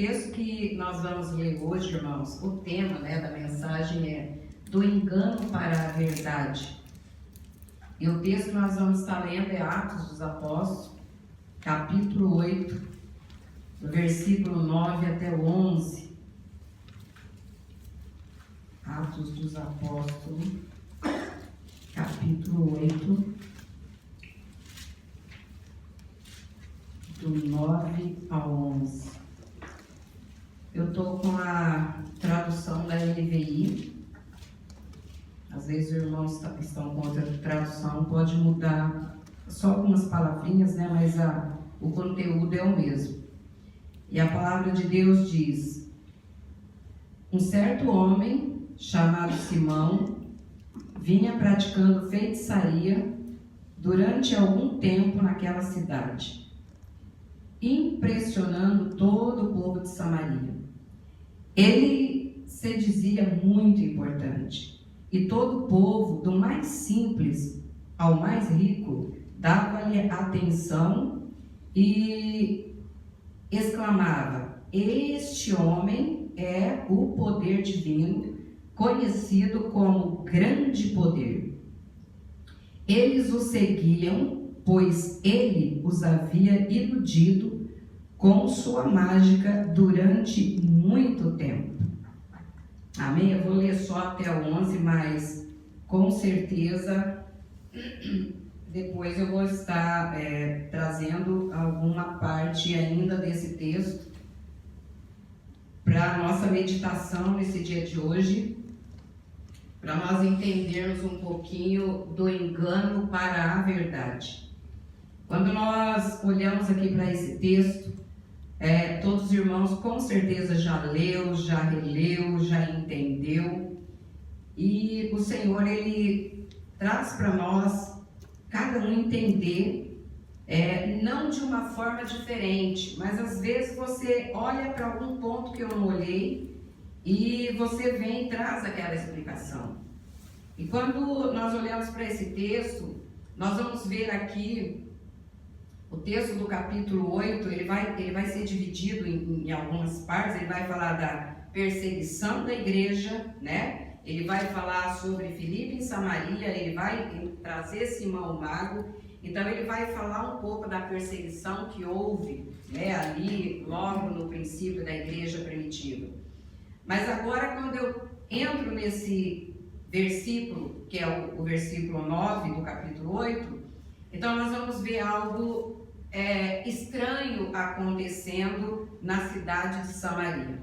texto que nós vamos ler hoje, irmãos, o tema, da mensagem é do engano para a verdade. E o texto que nós vamos estar lendo é Atos dos Apóstolos, capítulo 8, do versículo 9 até o 11. Atos dos Apóstolos, capítulo 8, do 9 ao 11. Eu estou com a tradução da NVI. Às vezes os irmãos estão com outra tradução, pode mudar só algumas palavrinhas, mas o conteúdo é o mesmo. E a palavra de Deus diz: um certo homem chamado Simão vinha praticando feitiçaria durante algum tempo naquela cidade, impressionando todo o povo de Samaria. Ele se dizia muito importante, e todo o povo, do mais simples ao mais rico, dava-lhe atenção e exclamava: este homem é o poder divino, conhecido como grande poder. Eles o seguiam, pois ele os havia iludido com sua mágica durante muito tempo. Amém? Eu vou ler só até o 11, mas com certeza depois eu vou estar trazendo alguma parte ainda desse texto para a nossa meditação nesse dia de hoje, para nós entendermos um pouquinho do engano para a verdade. Quando nós olhamos aqui para esse texto, todos os irmãos com certeza já leu, já releu, já entendeu, e o Senhor, Ele traz para nós, cada um entender, não de uma forma diferente, mas às vezes você olha para algum ponto que eu não olhei, e você vem e traz aquela explicação. E quando nós olhamos para esse texto, nós vamos ver aqui, o texto do capítulo 8, ele vai ser dividido em algumas partes. Ele vai falar da perseguição da igreja, Ele vai falar sobre Filipe em Samaria, ele vai trazer Simão o mago. Então ele vai falar um pouco da perseguição que houve, ali logo no princípio da igreja primitiva. Mas agora, quando eu entro nesse versículo, que é o versículo 9 do capítulo 8, então nós vamos ver algo estranho acontecendo na cidade de Samaria.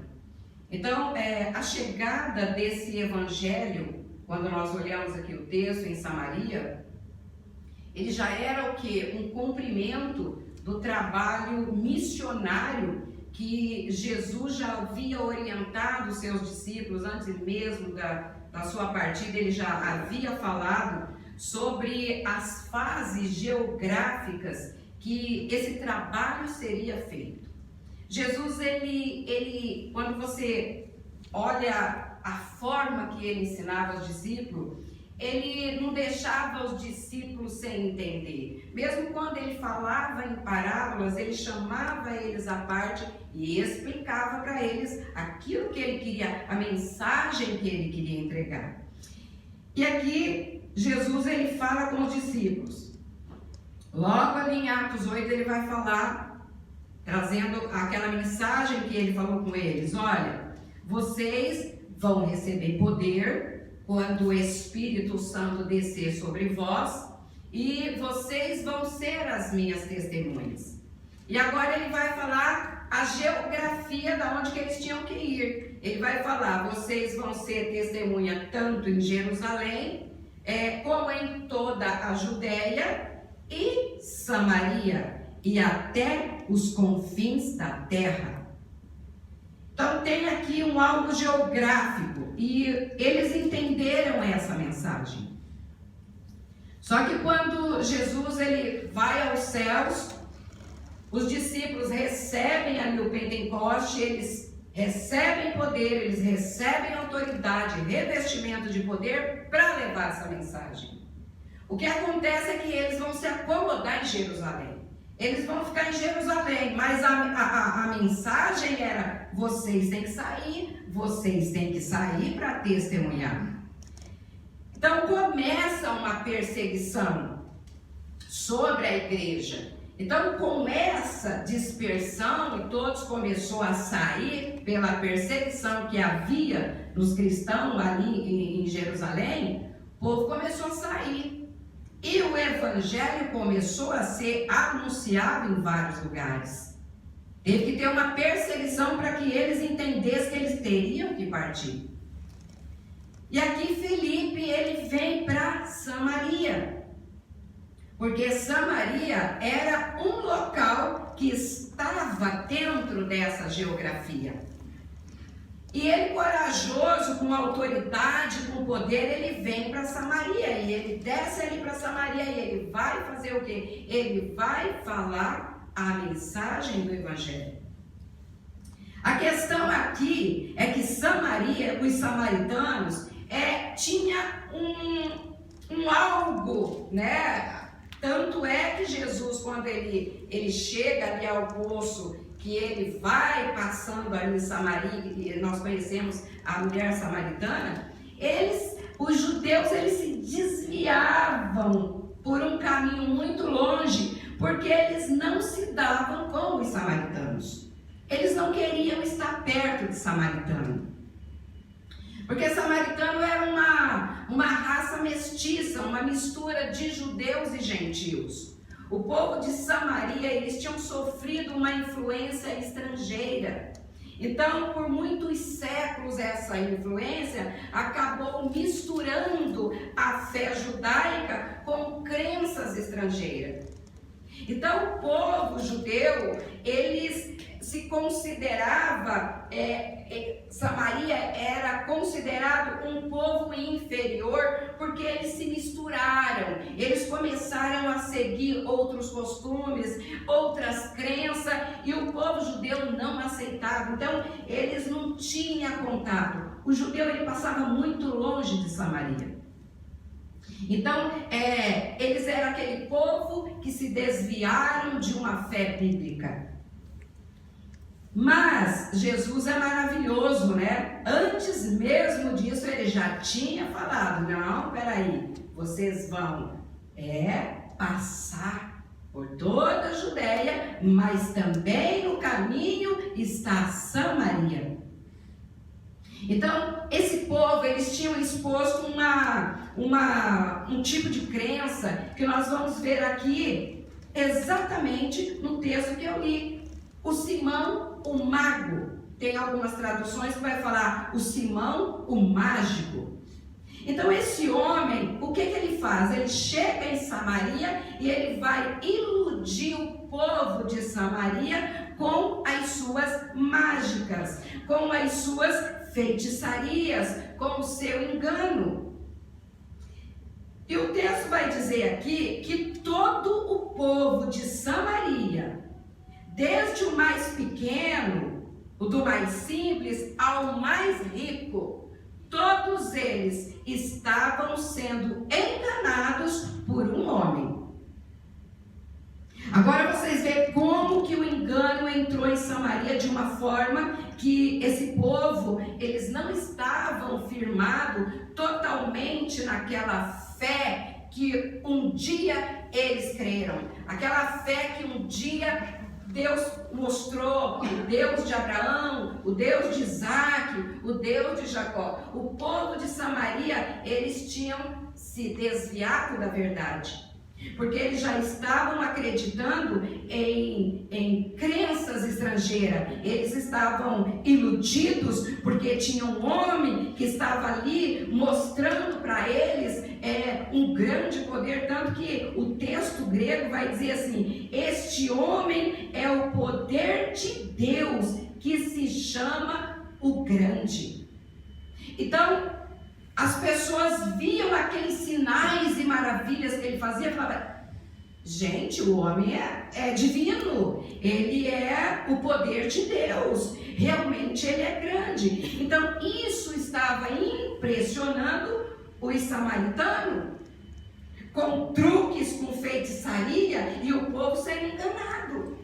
Então, a chegada desse evangelho, quando nós olhamos aqui o texto em Samaria, ele já era o quê? Um cumprimento do trabalho missionário que Jesus já havia orientado os seus discípulos antes mesmo da sua partida. Ele já havia falado sobre as fases geográficas que esse trabalho seria feito. Jesus, ele quando você olha a forma que ele ensinava aos discípulos, ele não deixava os discípulos sem entender. Mesmo quando ele falava em parábolas, ele chamava eles à parte e explicava para eles aquilo que ele queria, a mensagem que ele queria entregar. E aqui, Jesus, ele fala com os discípulos. Logo ali em Atos 8, ele vai falar, trazendo aquela mensagem que ele falou com eles. Olha, vocês vão receber poder quando o Espírito Santo descer sobre vós, e vocês vão ser as minhas testemunhas. E agora ele vai falar a geografia da onde que eles tinham que ir. Ele vai falar: vocês vão ser testemunha tanto em Jerusalém, como em toda a Judéia e Samaria, e até os confins da terra. Então tem aqui algo geográfico, e eles entenderam essa mensagem. Só que quando Jesus ele vai aos céus, os discípulos recebem ali o Pentecoste, eles recebem poder, eles recebem autoridade, revestimento de poder para levar essa mensagem. O que acontece é que eles vão se acomodar em Jerusalém. Eles vão ficar em Jerusalém, mas a mensagem era: vocês têm que sair para testemunhar. Então começa uma perseguição sobre a igreja. Então com essa dispersão, e todos começaram a sair pela perseguição que havia nos cristãos ali em Jerusalém, o povo começou a sair. E o evangelho começou a ser anunciado em vários lugares. Teve que ter uma perseguição para que eles entendessem que eles teriam que partir. E aqui Filipe, ele vem para Samaria. Porque Samaria era um local que estava dentro dessa geografia. E ele, corajoso, com autoridade, com poder, ele vem para Samaria. E ele desce ali para Samaria e ele vai fazer o quê? Ele vai falar a mensagem do Evangelho. A questão aqui é que Samaria, os samaritanos, tinha um algo, né? Tanto é que Jesus, quando ele chega ali ao poço, que ele vai passando ali em Samaria, e nós conhecemos a mulher samaritana, os judeus, eles se desviavam por um caminho muito longe, porque eles não se davam com os samaritanos. Eles não queriam estar perto de samaritano. Porque samaritano era uma raça mestiça, uma mistura de judeus e gentios. O povo de Samaria, eles tinham sofrido uma influência estrangeira. Então, por muitos séculos, essa influência acabou misturando a fé judaica com crenças estrangeiras. Então, o povo judeu, eles se considerava, Samaria era considerado um povo inferior, porque eles se misturaram, eles começaram a seguir outros costumes, outras crenças, e o povo judeu não aceitava. Então, eles não tinham contato. O judeu, ele passava muito longe de Samaria. Então, eles eram aquele povo que se desviaram de uma fé bíblica. Mas Jesus é maravilhoso, né? Antes mesmo disso, ele já tinha falado: não, peraí, vocês vão passar por toda a Judéia, mas também no caminho está Samaria. Então, esse povo, eles tinham exposto um tipo de crença que nós vamos ver aqui exatamente no texto que eu li. O Simão, o mago. Tem algumas traduções que vai falar o Simão, o mágico. Então esse homem, o que ele faz? Ele chega em Samaria e ele vai iludir o povo de Samaria com as suas mágicas, com as suas feitiçarias, com o seu engano. E o texto vai dizer aqui que todo o povo de Samaria, desde o mais pequeno, o do mais simples, ao mais rico, todos eles estavam sendo enganados por um homem. Agora vocês veem como que o engano entrou em Samaria de uma forma que esse povo, eles não estavam firmados totalmente naquela fé que um dia eles creram. Aquela fé que um dia Deus mostrou, o Deus de Abraão, o Deus de Isaac, o Deus de Jacó. O povo de Samaria, eles tinham se desviado da verdade, porque eles já estavam acreditando em crenças estrangeiras. Eles estavam iludidos porque tinha um homem que estava ali mostrando para eles um grande poder, tanto que o texto grego vai dizer assim: este homem é o poder de Deus, que se chama o Grande. Então, as pessoas viam aqueles sinais e maravilhas que ele fazia e falavam: gente, o homem é divino, ele é o poder de Deus, realmente ele é grande. Então isso estava impressionando os samaritanos, com truques, com feitiçaria, e o povo sendo enganado.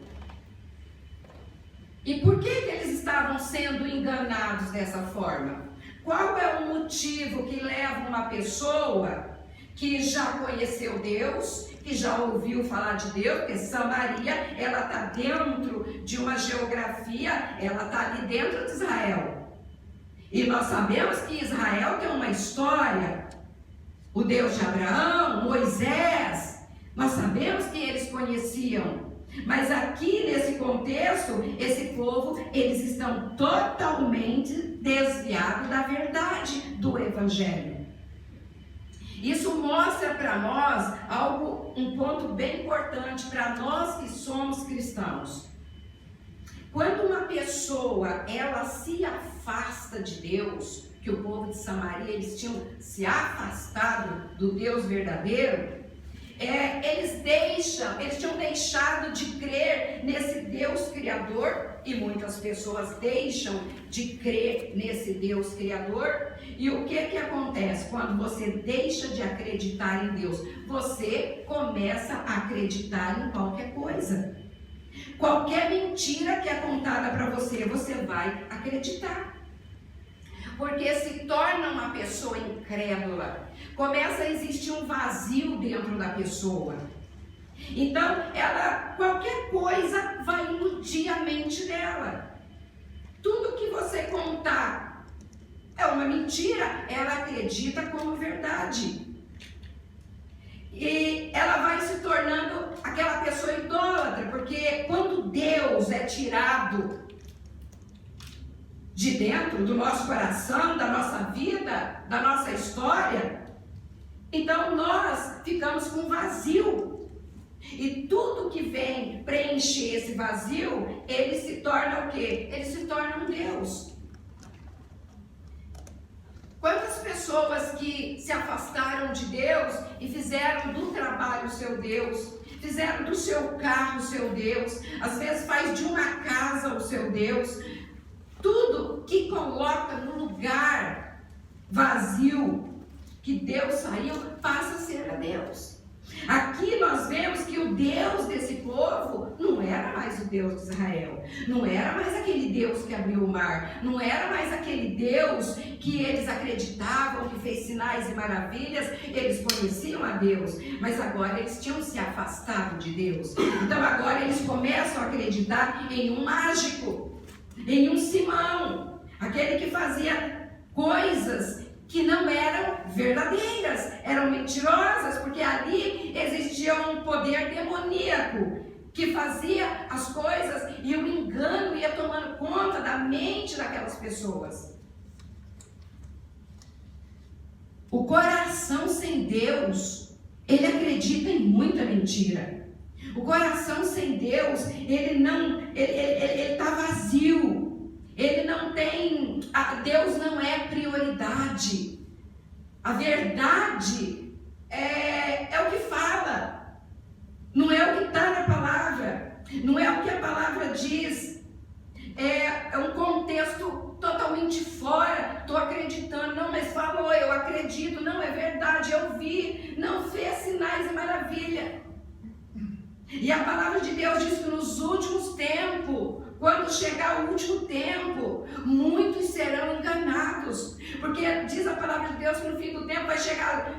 E por que eles estavam sendo enganados dessa forma? Qual é o motivo que leva uma pessoa que já conheceu Deus, que já ouviu falar de Deus, porque Samaria, ela está dentro de uma geografia, ela está ali dentro de Israel. E nós sabemos que Israel tem uma história, o Deus de Abraão, Moisés, nós sabemos que eles conheciam. Mas aqui nesse contexto, esse povo, eles estão totalmente desviados da verdade do Evangelho. Isso mostra para nós um ponto bem importante para nós que somos cristãos. Quando uma pessoa, ela se afasta de Deus, que o povo de Samaria, eles tinham se afastado do Deus verdadeiro, eles tinham deixado de crer nesse Deus Criador, e muitas pessoas deixam de crer nesse Deus Criador. E o que acontece quando você deixa de acreditar em Deus? Você começa a acreditar em qualquer coisa. Qualquer mentira que é contada para você, você vai acreditar. Porque se torna uma pessoa incrédula. Começa a existir um vazio dentro da pessoa. Então, qualquer coisa vai iludir a mente dela. Tudo que você contar é uma mentira, ela acredita como verdade. E ela vai se tornando aquela pessoa idólatra, porque quando Deus é tirado de dentro do nosso coração, da nossa vida, da nossa história, então nós ficamos com vazio. E tudo que vem preencher esse vazio, ele se torna o quê? Ele se torna um Deus. Quantas pessoas que se afastaram de Deus e fizeram do trabalho o seu Deus, fizeram do seu carro o seu Deus, às vezes faz de uma casa o seu Deus. Tudo que coloca no lugar vazio que Deus saiu, passa a ser a Deus. Aqui nós vemos que o Deus desse povo não era mais o Deus de Israel, não era mais aquele Deus que abriu o mar, não era mais aquele Deus que eles acreditavam, que fez sinais e maravilhas. Eles conheciam a Deus, mas agora eles tinham se afastado de Deus. Então agora eles começam a acreditar em um mágico, em um Simão, aquele que fazia coisas que não eram verdadeiras, eram mentirosas, porque ali existia um poder demoníaco que fazia as coisas e o engano ia tomando conta da mente daquelas pessoas. O coração sem Deus, ele acredita em muita mentira. O coração sem Deus, ele está vazio. Ele não tem, Deus não é prioridade. A verdade é o que fala, não é o que está na palavra, não é o que a palavra diz. É um contexto totalmente fora. Estou acreditando, não, mas falou, eu acredito, não, é verdade, eu vi, não fez sinais e maravilha. E a palavra de Deus diz que nos últimos tempos, quando chegar o último tempo, muitos serão enganados. Porque diz a palavra de Deus que no fim do tempo vai chegar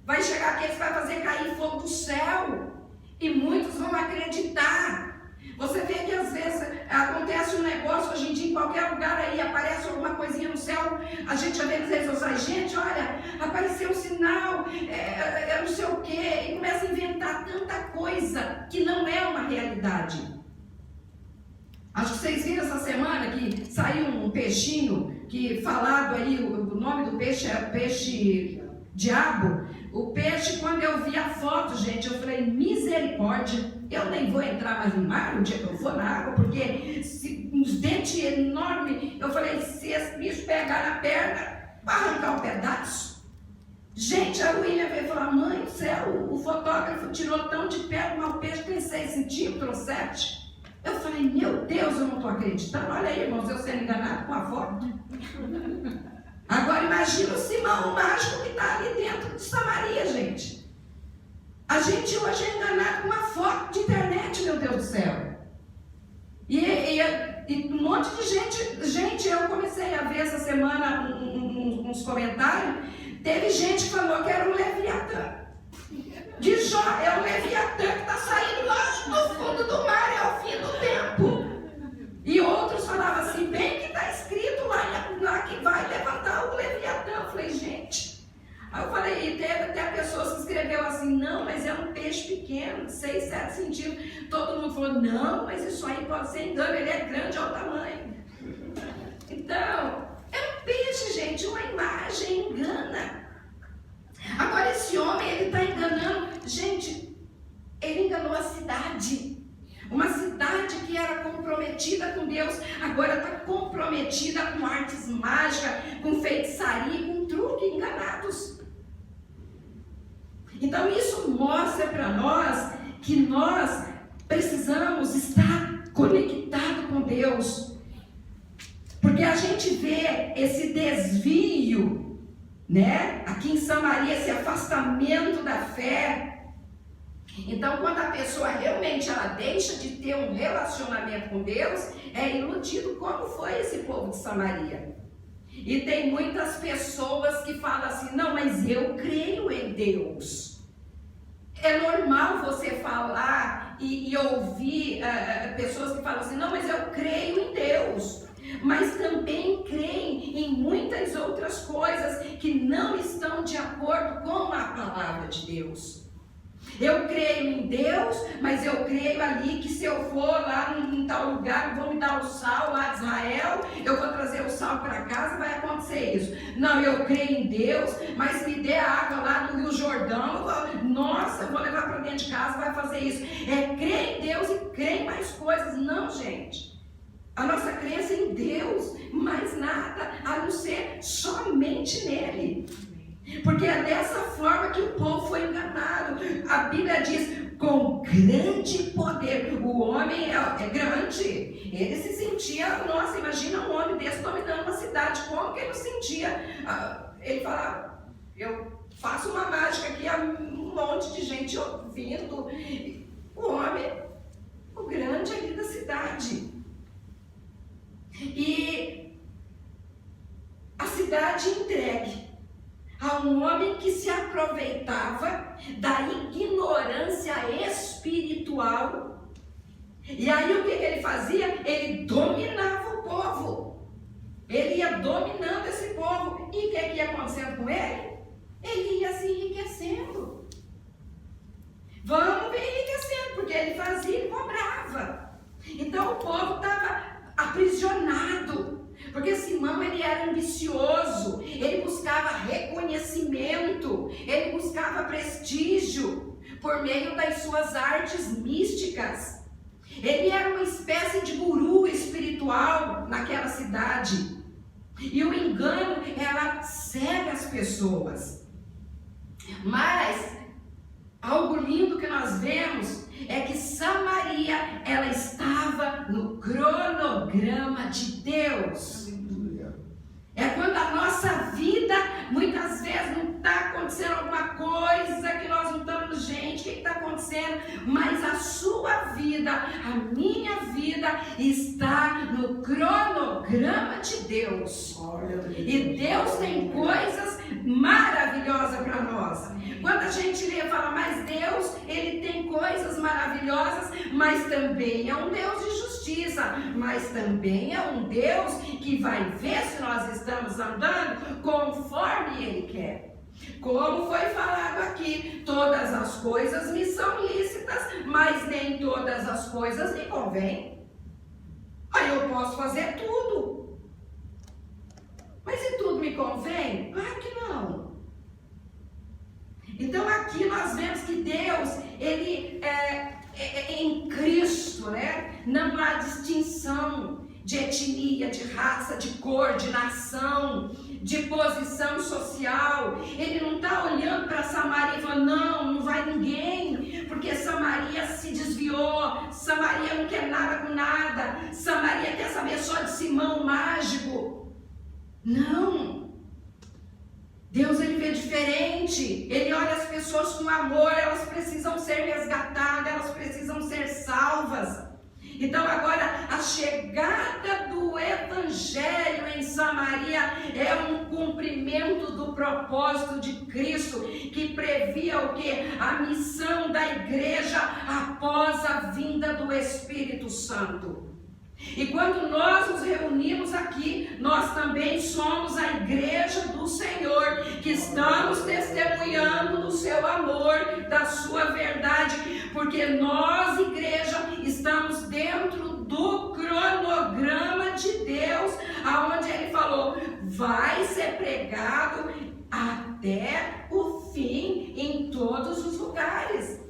aqueles que vai fazer cair fogo do céu. E muitos vão acreditar. Você vê que às vezes acontece um negócio hoje em dia em qualquer lugar aí, aparece alguma coisinha no céu, a gente já vê nas redes sociais, gente, olha, apareceu um sinal, não sei o quê, e começa a inventar tanta coisa que não é uma realidade. Acho que vocês viram essa semana que saiu um peixinho, que falado aí, o nome do peixe é peixe diabo. O peixe, quando eu vi a foto, gente, eu falei, misericórdia, eu nem vou entrar mais no mar no dia que eu for na água, porque uns dentes enormes, eu falei, se esse bicho pegar na perna, vai arrancar um pedaço. Gente, a William veio falar, mãe do céu, o fotógrafo tirou tão de perto, mas o peixe tem 6 centímetros ou 7. Eu falei, meu Deus, eu não estou acreditando. Olha aí, irmãos, eu sendo enganado com a foto. Agora imagina o Simão, o mágico que está ali dentro de Samaria, gente. A gente hoje é enganado com uma foto de internet, meu Deus do céu. E e um monte de gente, eu comecei a ver essa semana uns comentários, teve gente que falou que era um Leviatã. De Jó, é o Leviatã que está saindo lá do fundo do mar, é o fim do tempo. E outros falavam assim, bem que está escrito lá que vai levantar o Leviatã. Eu falei, gente. Aí eu falei, e teve até pessoas que escreveu assim, não, mas é um peixe pequeno, 6, 7 centímetros. Todo mundo falou, não, mas isso aí pode ser engano, ele é grande ao tamanho. Então, é um peixe, gente, uma imagem engana. Agora esse homem, ele está enganando, gente, ele enganou a cidade. Uma cidade que era comprometida com Deus, agora está comprometida com artes mágicas, com feitiçaria, com truque, enganados. Então isso mostra para nós que nós precisamos estar conectados com Deus. Porque a gente vê esse desvio, né? Aqui em Samaria, esse afastamento da fé. Então, quando a pessoa realmente ela deixa de ter um relacionamento com Deus, é iludido, como foi esse povo de Samaria. E tem muitas pessoas que falam assim, não, mas eu creio em Deus. É normal você falar e ouvir pessoas que falam assim, não, mas eu creio em Deus. Mas também creem em muitas outras coisas que não estão de acordo com a palavra de Deus. Eu creio em Deus, mas eu creio ali que se eu for lá em tal lugar, vão me dar o sal lá de Israel, eu vou trazer o sal para casa, vai acontecer isso. Não, eu creio em Deus, mas se me der a água lá do Rio Jordão, eu vou levar para dentro de casa, vai fazer isso. É crer em Deus e crer em mais coisas. Não, gente. A nossa crença é em Deus, mais nada, a não ser somente nele. Porque é dessa forma que o povo foi enganado. A Bíblia diz, com grande poder. O homem é grande. Ele se sentia, nossa, imagina um homem desse dominando uma cidade. Como que ele se sentia? Ele falava, eu faço uma mágica aqui, há um monte de gente ouvindo. O homem, o grande ali da cidade. E a cidade entregue a um homem que se aproveitava da ignorância espiritual. E aí o que ele fazia? Ele dominava o povo. Ele ia dominando esse povo. E o que ia acontecendo com ele? Ele ia se enriquecendo. Vamos ver enriquecendo, porque ele fazia e cobrava. Então o povo estava aprisionado. Porque Simão, ele era ambicioso, ele buscava reconhecimento, ele buscava prestígio por meio das suas artes místicas. Ele era uma espécie de guru espiritual naquela cidade. E o engano, ela cega as pessoas. Mas algo lindo que nós vemos é que Samaria, ela estava no cronograma de Deus. É quando a nossa vida, muitas vezes não está acontecendo alguma coisa que nós não estamos, gente, o que está acontecendo? Mas a sua vida, a minha vida está no cronograma de Deus. E Deus tem coisas maravilhosas para nós. Quando a gente lê e fala, mas Deus, Ele tem coisas maravilhosas, mas também é um Deus de justiça, mas também é um Deus que vai ver se nós estamos andando conforme Ele quer. Como foi falado aqui, todas as coisas me são lícitas, mas nem todas as coisas me convêm. Aí eu posso fazer tudo. Mas se tudo me convém? Claro que não. Então aqui nós vemos que Deus, Ele em Cristo, né? Não há distinção de etnia, de raça, de cor, de nação, de posição social. Ele não está olhando para Samaria e falando, não vai ninguém, porque Samaria se desviou, Samaria não quer nada com nada, Samaria quer saber só de Simão mágico. Não. Deus, Ele vê diferente. Ele olha as pessoas com amor. Elas precisam ser resgatadas, elas precisam ser salvas. Então agora a chegada do Evangelho em Samaria é um cumprimento do propósito de Cristo, que previa o quê? A missão da igreja após a vinda do Espírito Santo. E quando nós nos reunimos aqui, nós também somos a igreja do Senhor, que estamos testemunhando do seu amor, da sua verdade, porque nós, igreja, estamos dentro do cronograma de Deus, aonde Ele falou, vai ser pregado até o fim em todos os lugares.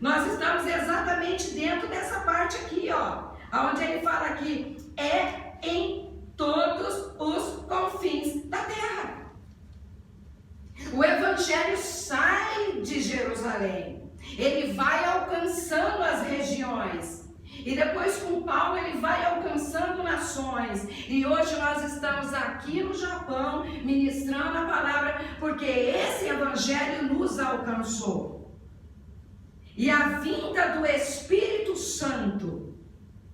Nós estamos exatamente dentro dessa parte aqui, ó. Onde ele fala aqui, é em todos os confins da terra. O Evangelho sai de Jerusalém, ele vai alcançando as regiões, e depois com Paulo ele vai alcançando nações, e hoje nós estamos aqui no Japão, ministrando a palavra, porque esse Evangelho nos alcançou. E a vinda do Espírito Santo,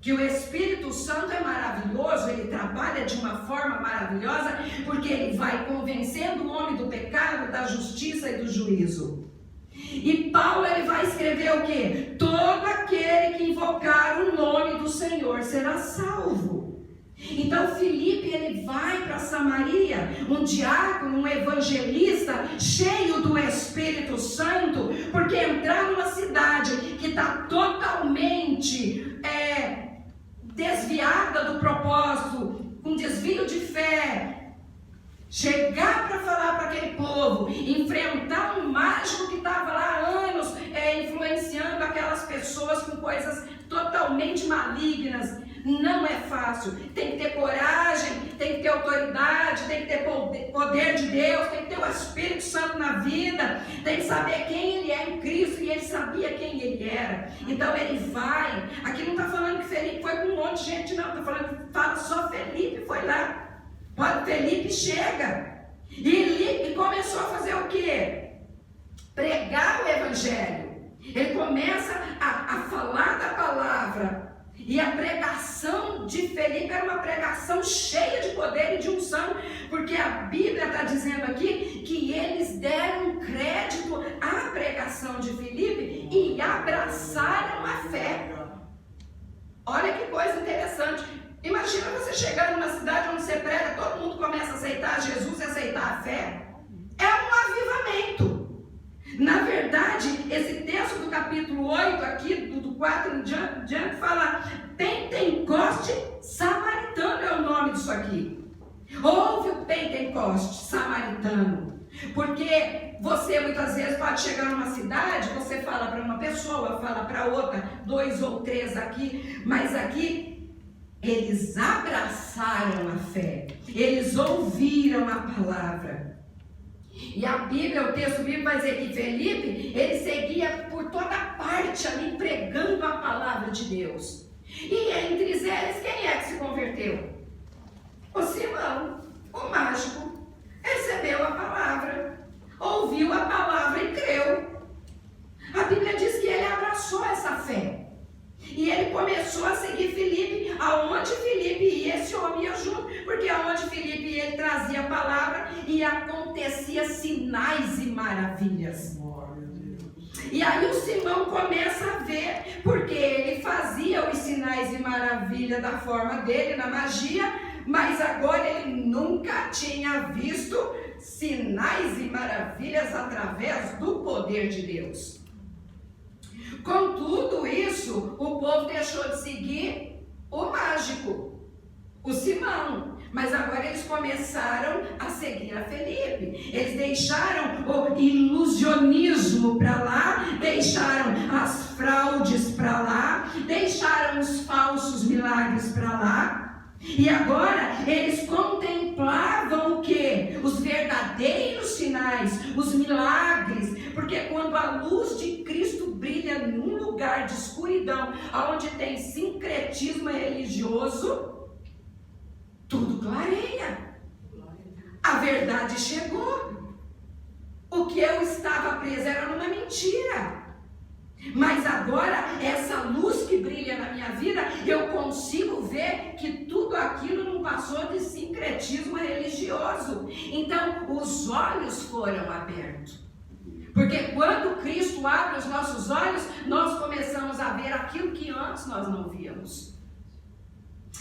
que o Espírito Santo é maravilhoso, ele trabalha de uma forma maravilhosa, porque ele vai convencendo o homem do pecado, da justiça e do juízo. E Paulo ele vai escrever o quê? Todo aquele que invocar o nome do Senhor será salvo. Então Filipe ele vai para Samaria, um diácono, um evangelista cheio do Espírito Santo, porque entrar numa cidade que está totalmente desviada do propósito, com desvio de fé, chegar para falar para aquele povo, enfrentar um mágico que estava lá há anos influenciando aquelas pessoas com coisas totalmente malignas, não é fácil. Tem que ter coragem, tem que ter autoridade, tem que ter poder de Deus, tem que ter o Espírito Santo na vida, tem que saber quem ele é em Cristo, e ele sabia quem ele era. Então ele vai, aqui não está falando que Felipe foi com um monte de gente, não, está falando que fala só Felipe foi lá. Felipe chega e começou a fazer o quê? Pregar o Evangelho. Ele começa a falar da palavra. E a pregação de Felipe era uma pregação cheia de poder e de unção, porque a Bíblia está dizendo aqui que eles deram crédito à pregação de Felipe e abraçaram a fé. Olha que coisa interessante. Imagina você chegar numa cidade onde você prega, todo mundo começa a aceitar Jesus e aceitar a fé. É um avivamento. Na verdade, esse texto do capítulo 8, aqui do 4 em diante, fala Pentecoste samaritano é o nome disso aqui. Houve o Pentecoste samaritano. Porque você muitas vezes pode chegar numa cidade, você fala para uma pessoa, fala para outra, 2 ou 3 aqui, mas aqui eles abraçaram a fé, eles ouviram a palavra. E a Bíblia, o texto bíblico vai dizer que Felipe, ele seguia por toda parte ali pregando a palavra de Deus. E entre eles, quem é que se converteu? O Simão, o mágico, recebeu a palavra, ouviu a palavra e creu. A Bíblia diz que ele abraçou essa fé. E ele começou a seguir Filipe, aonde Filipe ia, esse homem ia junto, porque aonde Filipe ia, ele trazia a palavra e acontecia sinais e maravilhas. E aí o Simão começa a ver, porque ele fazia os sinais e maravilhas da forma dele, na magia, mas agora ele nunca tinha visto sinais e maravilhas através do poder de Deus. Com tudo isso, o povo deixou de seguir o mágico, o Simão, mas agora eles começaram a seguir a Felipe. Eles deixaram o ilusionismo para lá, deixaram as fraudes para lá, deixaram os falsos milagres para lá. E agora eles contemplavam o quê? Os verdadeiros sinais, os milagres, porque quando a luz de Cristo brilha num lugar de escuridão, onde tem sincretismo religioso, tudo clareia. A verdade chegou. O que eu estava preso era numa mentira. Mas agora, essa luz que brilha na minha vida, eu consigo ver que tudo aquilo não passou de sincretismo religioso. Então, os olhos foram abertos. Porque quando Cristo abre os nossos olhos, nós começamos a ver aquilo que antes nós não víamos.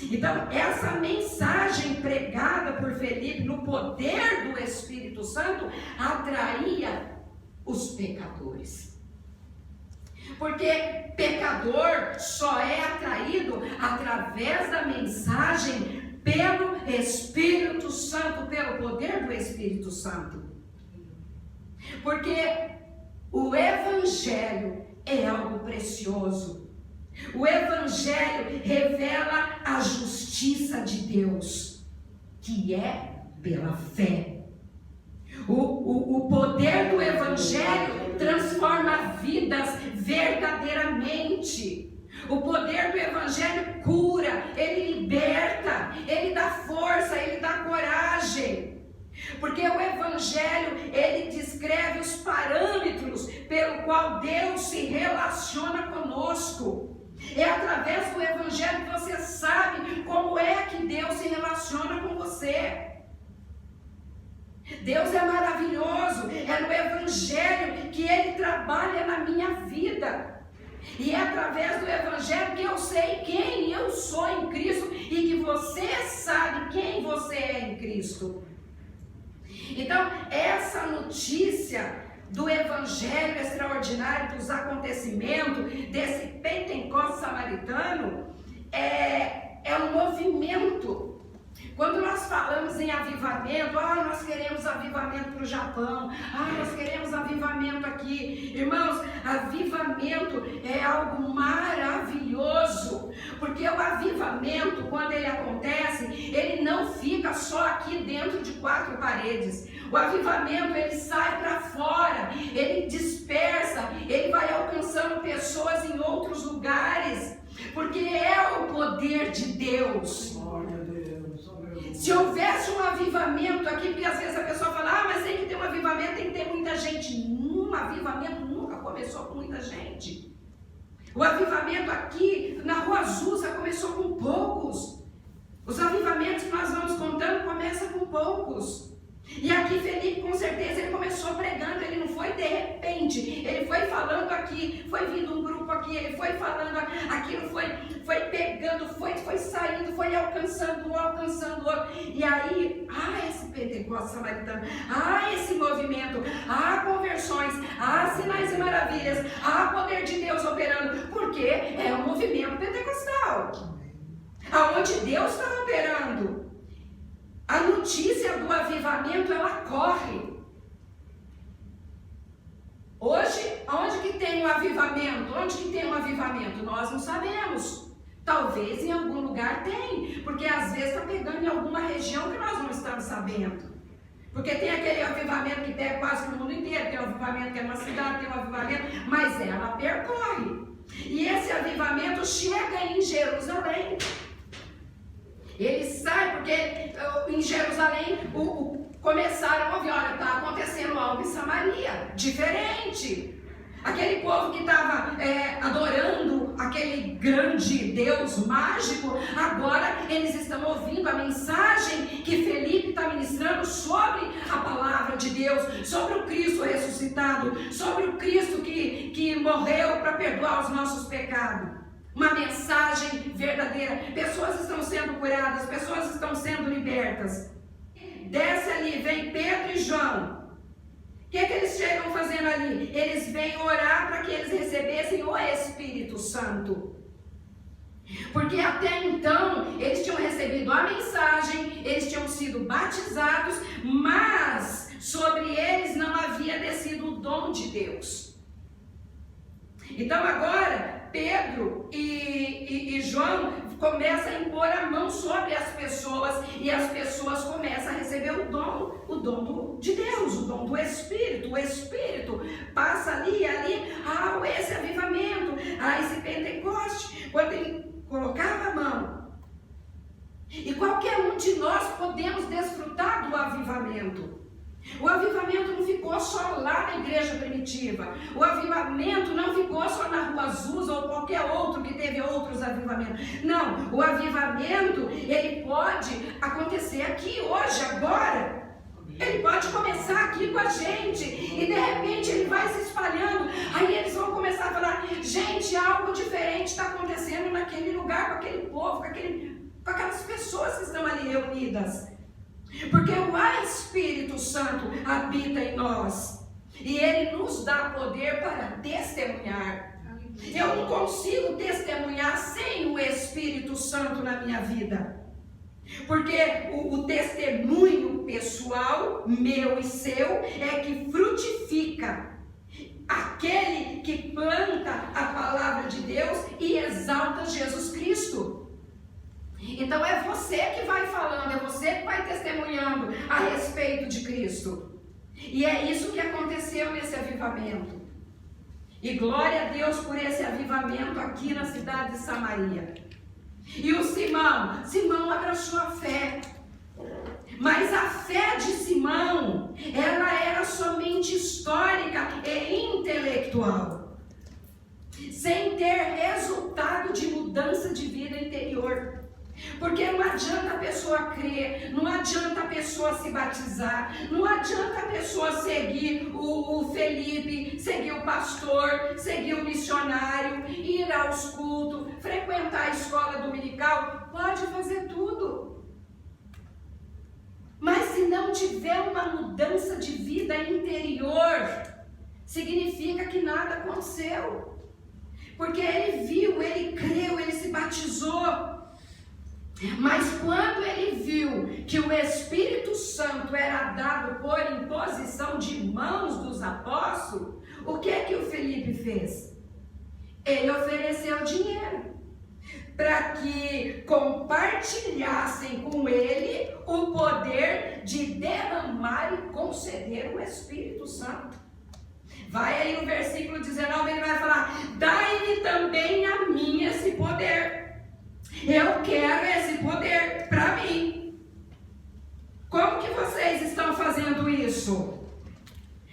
Então, essa mensagem pregada por Felipe no poder do Espírito Santo atraía os pecadores. Porque pecador só é atraído através da mensagem pelo Espírito Santo, pelo poder do Espírito Santo. Porque o Evangelho é algo precioso. O Evangelho revela a justiça de Deus, que é pela fé. O poder do Evangelho transforma vidas verdadeiramente. O poder do Evangelho cura, ele liberta, ele dá força, ele dá coragem. Porque o Evangelho, ele descreve os parâmetros pelo qual Deus se relaciona conosco. É através do Evangelho que você sabe como é que Deus se relaciona com você. Deus é maravilhoso, é no Evangelho que Ele trabalha na minha vida. E é através do Evangelho que eu sei quem eu sou em Cristo e que você sabe quem você é em Cristo. Então, essa notícia do Evangelho extraordinário, dos acontecimentos, desse Pentecostes samaritano, é um movimento. Quando nós falamos em avivamento, nós queremos avivamento para o Japão, nós queremos avivamento aqui. Irmãos, avivamento é algo maravilhoso, porque o avivamento, quando ele acontece, ele não fica só aqui dentro de 4 paredes. O avivamento, ele sai para fora, ele dispersa, ele vai alcançando pessoas em outros lugares, porque é o poder de Deus. Se houvesse um avivamento aqui, porque às vezes a pessoa fala, mas tem que ter um avivamento, tem que ter muita gente. Um avivamento nunca começou com muita gente. O avivamento aqui na Rua Azusa começou com poucos. Os avivamentos que nós vamos contando começam com poucos. E aqui Felipe, com certeza, ele começou pregando, ele não foi de repente, ele foi falando aqui, foi vindo um grupo aqui, ele foi falando, aquilo foi pegando, foi saindo, foi alcançando outro. E aí, esse Pentecostes samaritano, esse movimento, conversões, sinais e maravilhas, poder de Deus operando, porque é um movimento pentecostal, aonde Deus está operando. A notícia do avivamento, ela corre. Hoje, onde que tem um avivamento? Onde que tem um avivamento? Nós não sabemos. Talvez em algum lugar tem, porque às vezes está pegando em alguma região que nós não estamos sabendo. Porque tem aquele avivamento que pega quase que o mundo inteiro, tem um avivamento que é uma cidade, tem um avivamento, mas ela percorre. E esse avivamento chega em Jerusalém. Ele sai porque em Jerusalém começaram a ouvir, olha, está acontecendo algo em Samaria, diferente. Aquele povo que estava adorando aquele grande Deus mágico, agora eles estão ouvindo a mensagem que Felipe está ministrando sobre a palavra de Deus, sobre o Cristo ressuscitado, sobre o Cristo que morreu para perdoar os nossos pecados. Uma mensagem verdadeira. Pessoas estão sendo curadas, pessoas estão sendo libertas. Desce ali, vem Pedro e João. O que eles chegam fazendo ali? Eles vêm orar para que eles recebessem o Espírito Santo. Porque até então, eles tinham recebido a mensagem, eles tinham sido batizados, mas sobre eles não havia descido o dom de Deus. Então agora, Pedro e João começam a impor a mão sobre as pessoas e as pessoas começam a receber o dom de Deus, o dom do Espírito. O Espírito passa ali, esse avivamento, esse Pentecoste, quando ele colocava a mão. E qualquer um de nós podemos desfrutar do avivamento. O avivamento não ficou só lá na igreja primitiva. O avivamento não ficou só na Rua Azusa ou qualquer outro que teve outros avivamentos. Não, o avivamento, ele pode acontecer aqui, hoje, agora. Ele pode começar aqui com a gente e de repente ele vai se espalhando. Aí eles vão começar a falar: gente, algo diferente está acontecendo naquele lugar, com aquele povo, com aquelas pessoas que estão ali reunidas. Porque o Espírito Santo habita em nós e ele nos dá poder para testemunhar. Eu não consigo testemunhar sem o Espírito Santo na minha vida. Porque o testemunho pessoal, meu e seu, é que frutifica. Aquele que planta a palavra de Deus e exalta Jesus Cristo. Então é você que vai falando, é você que vai testemunhando a respeito de Cristo. E é isso que aconteceu nesse avivamento. E glória a Deus por esse avivamento aqui na cidade de Samaria. E o Simão abraçou a fé. Mas a fé de Simão, ela era somente histórica e intelectual, sem ter resultado de mudança de vida interior. Porque não adianta a pessoa crer, não adianta a pessoa se batizar, não adianta a pessoa seguir o Felipe, seguir o pastor, seguir o missionário, ir aos cultos, frequentar a escola dominical, pode fazer tudo. Mas se não tiver uma mudança de vida interior, significa que nada aconteceu. Porque ele viu, ele creu, ele se batizou. Mas quando ele viu que o Espírito Santo era dado por imposição de mãos dos apóstolos, o que é que o Felipe fez? Ele ofereceu dinheiro para que compartilhassem com ele o poder de derramar e conceder o Espírito Santo. Vai aí no versículo 19, ele vai falar: dai-me também a mim esse poder. Eu quero esse poder para mim. Como que vocês estão fazendo isso?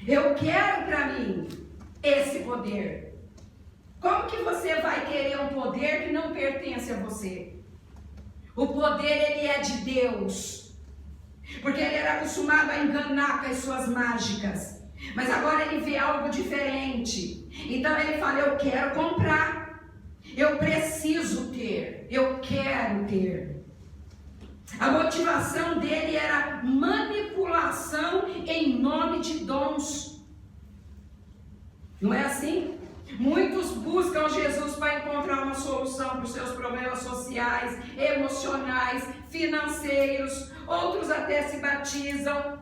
Eu quero para mim esse poder. Como que você vai querer um poder que não pertence a você? O poder, ele é de Deus. Porque ele era acostumado a enganar com as suas mágicas. Mas agora ele vê algo diferente. Então ele fala: eu quero comprar. Eu preciso ter, eu quero ter. A motivação dele era manipulação em nome de dons. Não é assim? Muitos buscam Jesus para encontrar uma solução para os seus problemas sociais, emocionais, financeiros. Outros até se batizam,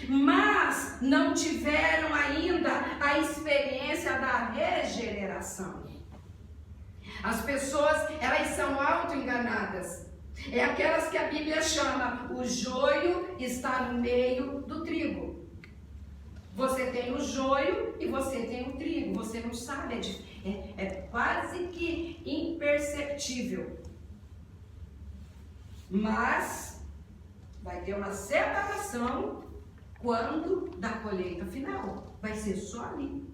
mas não tiveram ainda a experiência da regeneração. As pessoas, elas são auto-enganadas. É aquelas que a Bíblia chama: o joio está no meio do trigo. Você tem o joio e você tem o trigo. Você não sabe, é quase que imperceptível. Mas vai ter uma separação quando da colheita final. Vai ser só ali.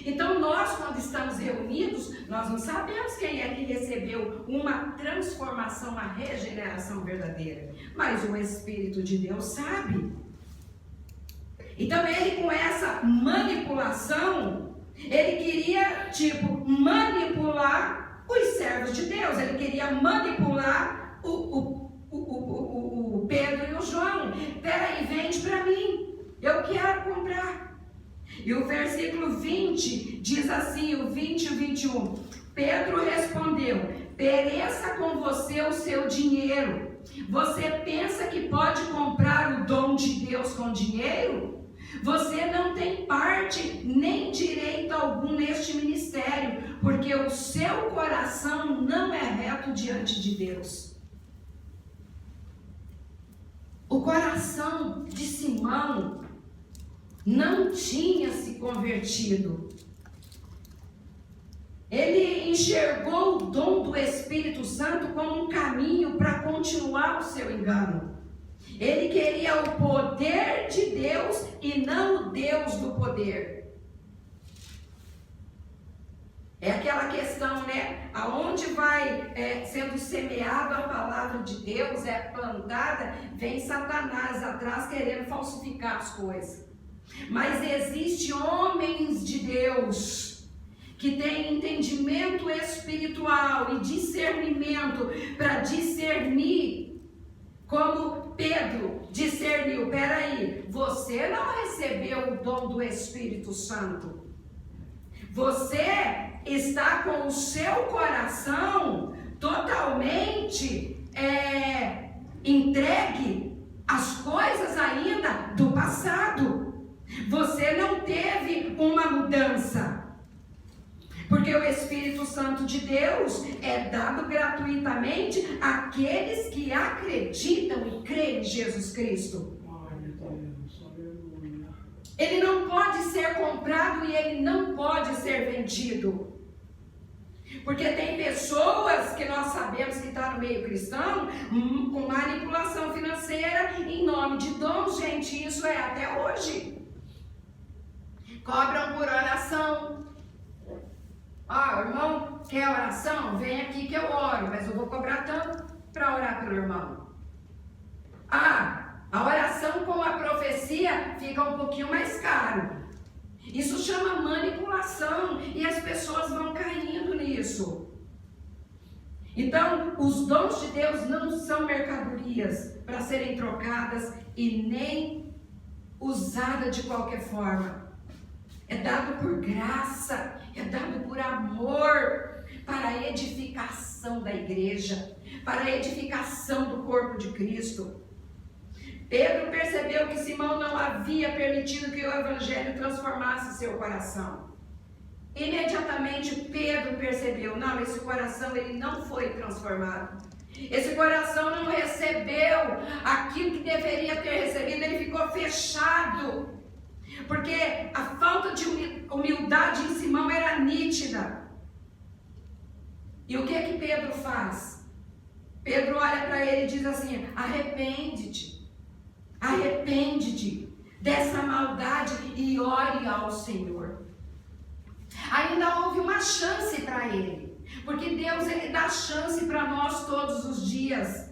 Então nós, quando estamos reunidos, nós não sabemos quem é que recebeu uma transformação, uma regeneração verdadeira. Mas o Espírito de Deus sabe. Então ele, com essa manipulação, ele queria, manipular os servos de Deus. Ele queria manipular o Pedro e o João. Peraí, vende para mim, eu quero comprar. E o versículo 20 diz assim, o 20 e o 21. Pedro respondeu: pereça com você o seu dinheiro. Você pensa que pode comprar o dom de Deus com dinheiro? Você não tem parte nem direito algum neste ministério, porque o seu coração não é reto diante de Deus. O coração de Simão não tinha se convertido. Ele enxergou o dom do Espírito Santo como um caminho para continuar o seu engano. Ele queria o poder de Deus e não o Deus do poder. É aquela questão, né? Aonde vai sendo semeada a palavra de Deus, é plantada, vem Satanás atrás querendo falsificar as coisas. Mas existem homens de Deus que têm entendimento espiritual e discernimento para discernir, como Pedro discerniu. Peraí, você não recebeu o dom do Espírito Santo. Você está com o seu coração totalmente entregue às coisas ainda do passado. Você não teve uma mudança. Porque o Espírito Santo de Deus é dado gratuitamente àqueles que acreditam e creem em Jesus Cristo. Ele não pode ser comprado e ele não pode ser vendido. Porque tem pessoas que nós sabemos que estão no meio cristão com manipulação financeira em nome de dons, gente, isso é até hoje. Cobram por oração. Irmão, quer oração? Vem aqui que eu oro, mas eu vou cobrar tanto para orar pelo irmão. A oração com a profecia fica um pouquinho mais caro. Isso chama manipulação e as pessoas vão caindo nisso. Então, os dons de Deus não são mercadorias para serem trocadas e nem usadas de qualquer forma. É dado por graça, é dado por amor, para a edificação da igreja, para a edificação do corpo de Cristo. Pedro percebeu que Simão não havia permitido que o evangelho transformasse seu coração. Imediatamente Pedro percebeu, não, esse coração ele não foi transformado. Esse coração não recebeu aquilo que deveria ter recebido, ele ficou fechado. Porque a falta de humildade em Simão era nítida. E o que é que Pedro faz? Pedro olha para ele e diz assim: arrepende-te dessa maldade e ore ao Senhor. Ainda houve uma chance para ele, porque Deus ele dá chance para nós todos os dias.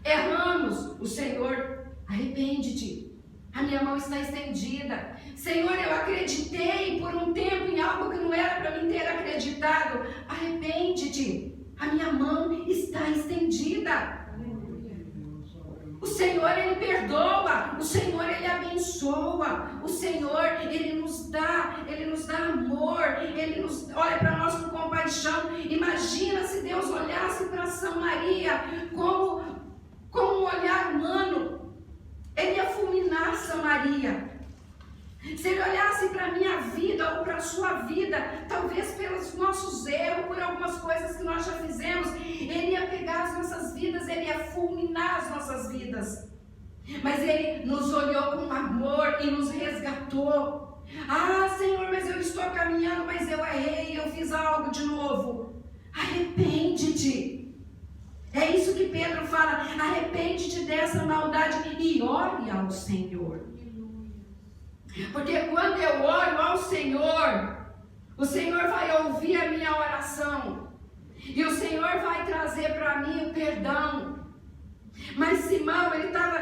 Erramos, o Senhor, arrepende-te, a minha mão está estendida. Senhor, eu acreditei por um tempo em algo que não era para mim ter acreditado. Arrepende-te, a minha mão está estendida. O Senhor, Ele perdoa, o Senhor, Ele abençoa, o Senhor, Ele nos dá amor, Ele nos olha para nós com compaixão. Imagina se Deus olhasse para Samaria como um olhar humano, Ele ia fulminar Samaria. Se Ele olhasse para a minha vida ou para a sua vida, talvez pelos nossos erros, por algumas coisas que nós já fizemos, Ele ia pegar as nossas vidas, Ele ia fulminar as nossas vidas. Mas Ele nos olhou com amor e nos resgatou. Senhor, mas eu estou caminhando, mas eu errei, eu fiz algo de novo. Arrepende-te. É isso que Pedro fala, arrepende-te dessa maldade e ore ao Senhor. Porque quando eu oro ao Senhor, o Senhor vai ouvir a minha oração. E o Senhor vai trazer para mim o perdão. Mas Simão, ele estava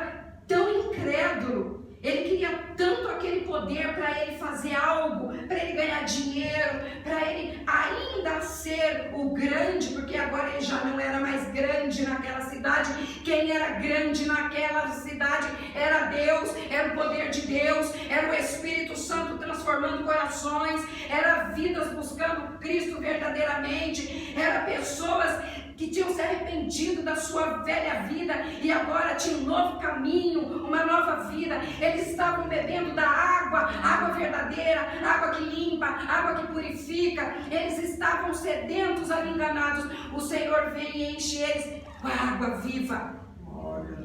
tão incrédulo. Ele queria tanto aquele poder para ele fazer algo, para ele ganhar dinheiro, para ele ainda ser o grande, porque agora ele já não era mais grande naquela cidade. Quem era grande naquela cidade era Deus, era o poder de Deus, era o Espírito Santo transformando corações, era vidas buscando Cristo verdadeiramente, era pessoas que tinham se arrependido da sua velha vida e agora tinha um novo caminho, uma nova vida. Eles estavam bebendo da água verdadeira, água que limpa, água que purifica. Eles estavam sedentos ali enganados. O Senhor vem e enche eles com a água viva.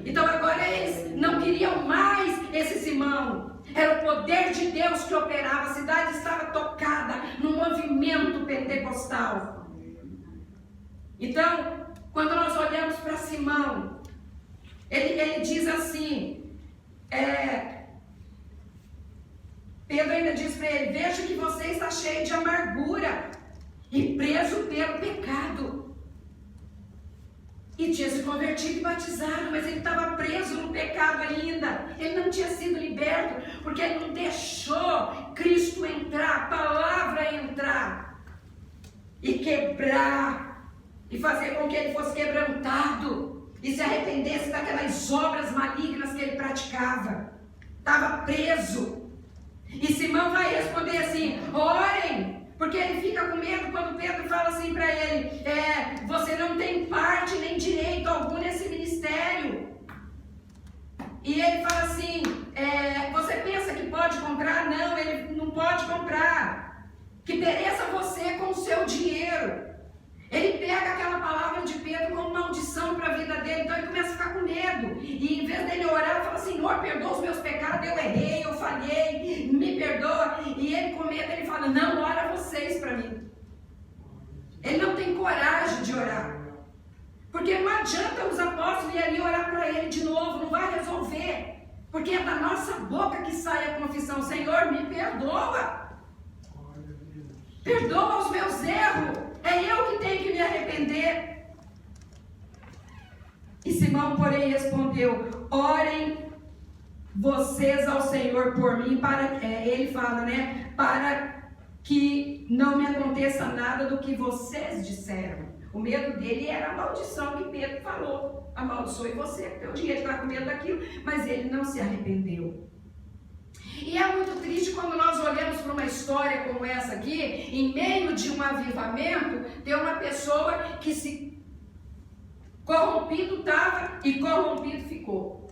Então agora eles não queriam mais esse Simão. Era o poder de Deus que operava. A cidade estava tocada no movimento pentecostal. Então, quando nós olhamos para Simão, ele ele diz assim, Pedro ainda diz para ele, veja que você está cheio de amargura e preso pelo pecado. E tinha se convertido e batizado, mas ele estava preso no pecado ainda. Ele não tinha sido liberto, porque ele não deixou Cristo entrar, a palavra entrar e quebrar, e fazer com que ele fosse quebrantado e se arrependesse daquelas obras malignas que ele praticava. Estava preso. E Simão vai responder assim, orem, porque ele fica com medo quando Pedro fala assim para ele, você não tem parte nem direito algum nesse ministério. E ele fala assim, você pensa que pode comprar? Não, ele não pode comprar. Que pereça você com o seu dinheiro. Ele pega aquela palavra de Pedro como maldição para a vida dele, então ele começa a ficar com medo. E em vez dele orar, ele fala, Senhor, perdoa os meus pecados, eu errei, eu falhei, me perdoa. E ele com medo, ele fala, não, ora vocês para mim. Ele não tem coragem de orar. Porque não adianta os apóstolos irem orar para ele de novo, não vai resolver. Porque é da nossa boca que sai a confissão, Senhor, me perdoa. Perdoa os meus erros. É eu que tenho que me arrepender. E Simão, porém, respondeu, orem vocês ao Senhor por mim, ele fala, né, para que não me aconteça nada do que vocês disseram. O medo dele era a maldição que Pedro falou. Amaldiçoe você, porque o dinheiro está com medo daquilo, mas ele não se arrependeu. E é muito triste quando nós olhamos para uma história como essa aqui, em meio de um avivamento, ter uma pessoa que se corrompido estava e corrompido ficou.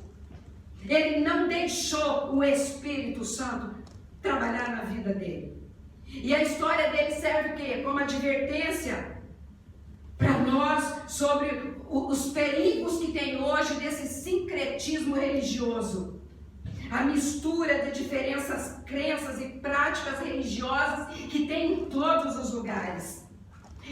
Ele não deixou o Espírito Santo trabalhar na vida dele. E a história dele serve o quê? Como advertência para nós sobre os perigos que tem hoje desse sincretismo religioso. A mistura de diferentes crenças e práticas religiosas que tem em todos os lugares.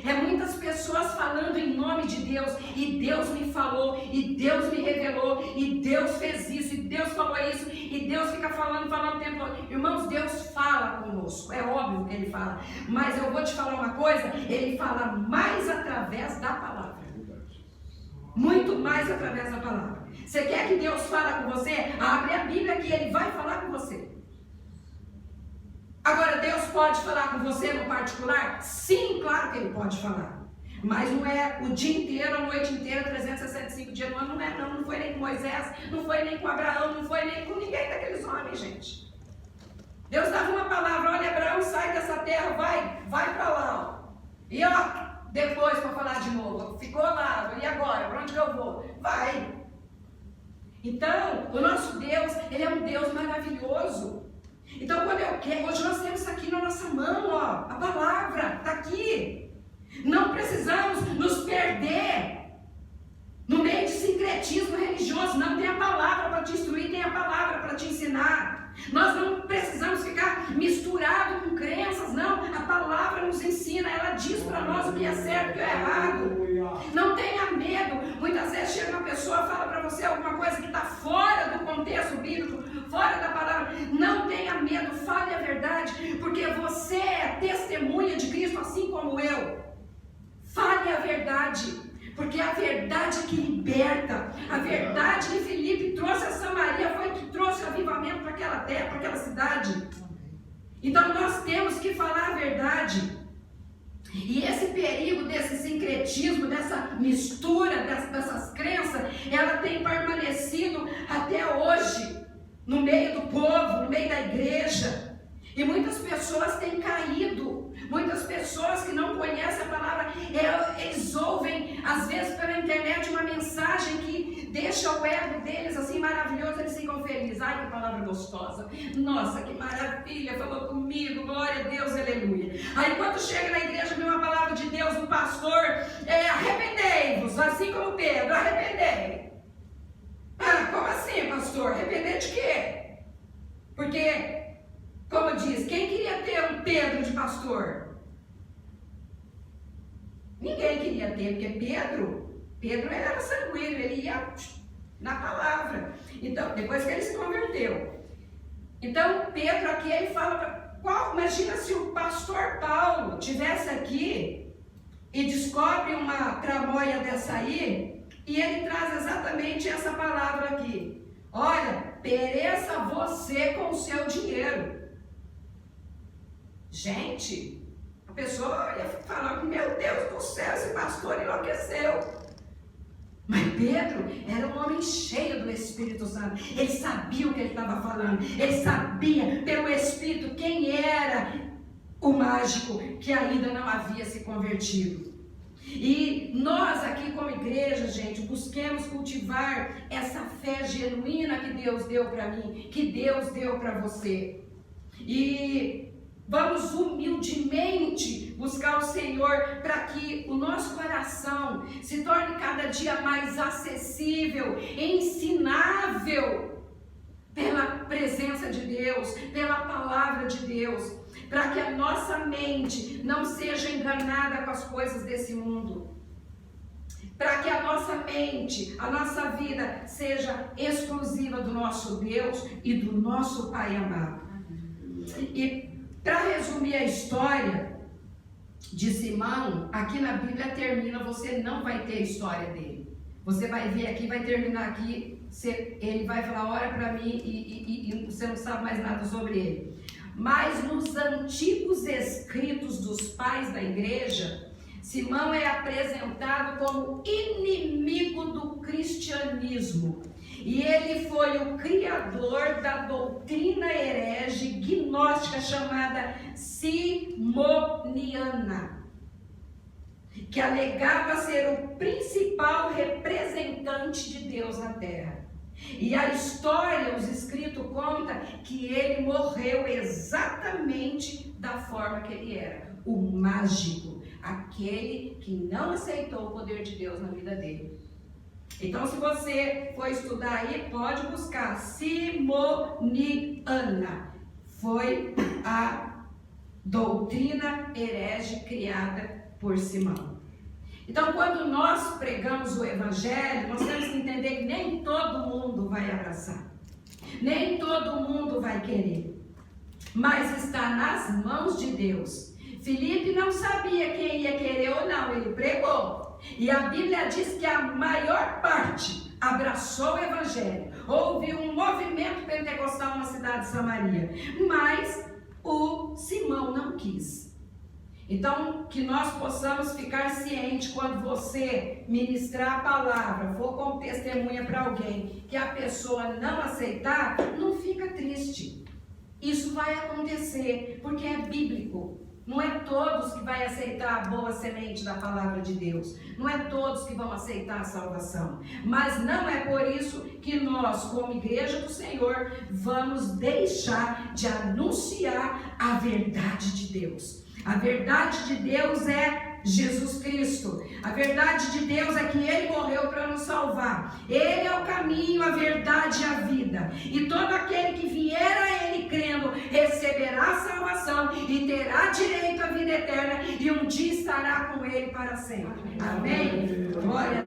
É muitas pessoas falando em nome de Deus, e Deus me falou, e Deus me revelou, e Deus fez isso, e Deus falou isso, e Deus fica falando o tempo todo. Irmãos, Deus fala conosco, é óbvio que Ele fala, mas eu vou te falar uma coisa, Ele fala mais através da palavra. Muito mais através da palavra. Você quer que Deus fale com você? Abre a Bíblia que Ele vai falar com você. Agora, Deus pode falar com você no particular? Sim, claro que Ele pode falar. Mas não é o dia inteiro, a noite inteira, 365 dias no ano, não é não. Não foi nem com Moisés, não foi nem com Abraão, não foi nem com ninguém daqueles homens, gente. Deus dava uma palavra, olha, Abraão, sai dessa terra, vai para lá. Ó. E ó, depois para falar de novo, ficou lá, e agora, para onde que eu vou? Vai. Então, o nosso Deus, Ele é um Deus maravilhoso. Então, quando eu quero, hoje nós temos aqui na nossa mão, ó, a palavra está aqui. Não precisamos nos perder no meio de sincretismo religioso. Não, tem a palavra para te instruir, tem a palavra para te ensinar. Nós não precisamos ficar misturados com crenças, não. A palavra nos ensina, ela diz para nós o que é certo e o que é errado. Não tenha medo. Muitas vezes chega uma pessoa e fala para você alguma coisa que está fora do contexto bíblico, fora da palavra. Não tenha medo, fale a verdade, porque você é testemunha de Cristo, assim como eu. Fale a verdade, porque a verdade que liberta, a verdade que Filipe trouxe a Samaria foi que trouxe avivamento para aquela terra, para aquela cidade. Então nós temos que falar a verdade. E esse perigo desse sincretismo, dessa mistura, dessas crenças, ela tem permanecido até hoje, no meio do povo, no meio da igreja. E muitas pessoas têm caído, muitas pessoas que não conhecem a palavra, eles ouvem, às vezes pela internet, uma mensagem que deixa o ego deles assim maravilhoso, eles ficam felizes. Ai, que palavra gostosa, nossa, que maravilha, falou comigo, glória a Deus, aleluia. Aí quando chega na igreja, vem uma palavra de Deus, um pastor, arrependei-vos, assim como Pedro, arrependei. Ah, como assim, pastor? Arrepender de quê? Porque, como diz, quem queria ter um Pedro de pastor? Ninguém queria ter, porque Pedro era sanguíneo, ele ia na palavra. depois que ele se converteu. Então, Pedro aqui, ele fala, imagina se o pastor Paulo tivesse aqui e descobre uma tramóia dessa aí, e ele traz exatamente essa palavra aqui. Olha, pereça você com o seu dinheiro. Gente, a pessoa ia falar, meu Deus do céu, esse pastor enlouqueceu. Mas Pedro era um homem cheio do Espírito Santo. Ele sabia o que ele estava falando. Ele sabia pelo Espírito quem era o mágico que ainda não havia se convertido. E nós aqui como igreja, gente, busquemos cultivar essa fé genuína que Deus deu para mim, que Deus deu para você. E vamos humildemente buscar o Senhor para que o nosso coração se torne cada dia mais acessível, ensinável pela presença de Deus, pela palavra de Deus, para que a nossa mente não seja enganada com as coisas desse mundo, para que a nossa mente, a nossa vida seja exclusiva do nosso Deus e do nosso Pai amado. E para resumir a história de Simão, aqui na Bíblia termina, você não vai ter a história dele. Você vai ver aqui, vai terminar aqui, ele vai falar, ora para mim e você não sabe mais nada sobre ele. Mas nos antigos escritos dos pais da igreja, Simão é apresentado como inimigo do cristianismo. E ele foi o criador da doutrina herege gnóstica chamada simoniana, que alegava ser o principal representante de Deus na terra. E a história, os escritos conta que ele morreu exatamente da forma que ele era, o mágico, aquele que não aceitou o poder de Deus na vida dele. Então, se você for estudar aí, pode buscar simoniana. Foi a doutrina herege criada por Simão. Então, quando nós pregamos o Evangelho, nós temos que entender que nem todo mundo vai abraçar, nem todo mundo vai querer, mas está nas mãos de Deus. Filipe não sabia quem ia querer ou não, ele pregou. E a Bíblia diz que a maior parte abraçou o Evangelho. Houve um movimento pentecostal na cidade de Samaria, mas o Simão não quis. Então, que nós possamos ficar cientes quando você ministrar a palavra, for como testemunha para alguém, que a pessoa não aceitar, não fica triste. Isso vai acontecer, porque é bíblico. Não é todos que vai aceitar a boa semente da palavra de Deus. Não é todos que vão aceitar a salvação. Mas não é por isso que nós, como igreja do Senhor, vamos deixar de anunciar a verdade de Deus. A verdade de Deus é Jesus Cristo. A verdade de Deus é que Ele morreu para nos salvar. Ele é o caminho, a verdade e a vida. E todo aquele que vier a Ele crendo, receberá a salvação e terá direito à vida eterna. E um dia estará com Ele para sempre. Amém? Glória a Deus.